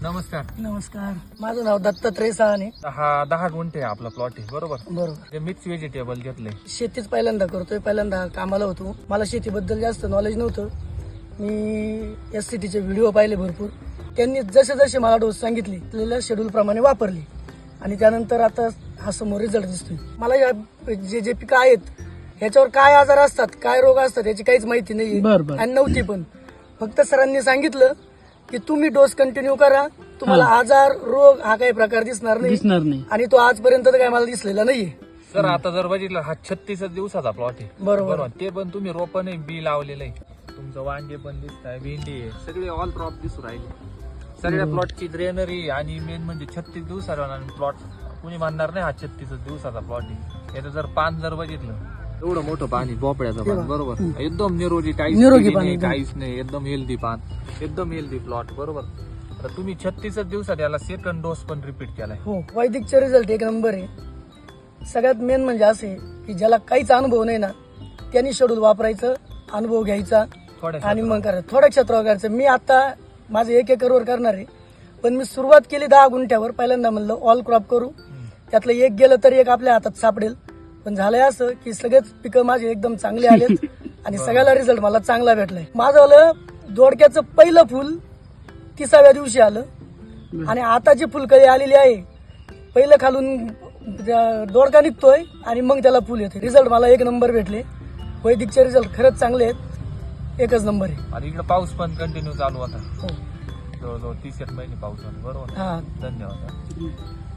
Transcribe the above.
नमस्कार. नमस्कार, माझं नाव दत्तात्रय साहाने. हा 10 गुंठे आपला प्लॉट आहे बरोबर. बरोबर. ते मिक्स व्हेजिटेबल घेतलंय. शेतीच पहिल्यांदा करतोय, पहिल्यांदा कामाला होतो. मला शेतीबद्दल जास्त नॉलेज नव्हतं. मी SCTचे व्हिडिओ पाहिले भरपूर. त्यांनी जसे जसे मला डोस सांगितले त्याला शेड्यूल प्रमाणे वापरले आणि त्यानंतर आता हा समोर रिझल्ट दिसतोय. मला या जे जे पिकं आहेत ह्याच्यावर काय आजार असतात, काय रोग असतात याची काहीच माहिती नाही आणि नव्हती पण. फक्त सरांनी सांगितलं की तुम्ही डोस कंटिन्यू करा, तुम्हाला आजार रोग हा काही प्रकार दिसणार नाही आणि तो आजपर्यंत तर काय मला दिसलेला नाहीये. सर आता जर बघितलं हा 36 दिवसाचा प्लॉट आहे बरोबर. ते पण तुम्ही रोपण बी लावलेलं आहे. तुमचं वांगे पण दिसत आहे, भेंडी आहे, सगळे ऑल क्रॉप दिसू राहिले. सगळ्या प्लॉटची ग्रेनरी आणि मेन म्हणजे 36 दिवसाचा प्लॉट. कुणी म्हणणार नाही हा 36 दिवसाचा प्लॉट आहे. याचं जर पान जर बघितलं एवढं मोठं पाणी भोपळ्याचं पान बरोबर, एकदम निरोगी काहीच नाही, एकदम हेल्दी पान, एकदम हेल्दी प्लॉट बरोबर. तर तुम्ही 36 दिवसात याला सेकंड डोस पण रिपीट केलाय. हो, वैदिकचे रिझल्ट एक नंबर आहे. सगळ्यात मेन म्हणजे असे की ज्याला काहीच अनुभव नाही ना त्यांनी शेड्यूल वापरायचं, अनुभव घ्यायचा आणि मग करायचं. थोड्या क्षेत्रावर करायचं. मी आता माझं 1 एकरवर करणार आहे, पण मी सुरुवात केली 10 गुंठ्यावर. पहिल्यांदा म्हणलं ऑल क्रॉप करू, त्यातलं एक गेलं तर एक आपल्या हातात सापडेल. पण झालंय असं की सगळेच पिकं माझे एकदम चांगले आलेत आणि सगळ्याला रिझल्ट मला चांगला भेटलाय. माझं दोडक्याचं पहिलं फुल 30व्या दिवशी आलं आणि आता जी फुलकळी आलेली आहे पहिलं खालून दोडका निघतोय आणि मग त्याला फुल येते. रिझल्ट मला 1 नंबर भेटले. वैदिकचे रिझल्ट खरंच चांगले आहेत, 1च नंबर आहे. आणि इकडे पाऊस पण कंटिन्यू चालू होता. हो, जवळजवळ 30 महिने पाऊस होता बरोबर. हा, धन्यवाद.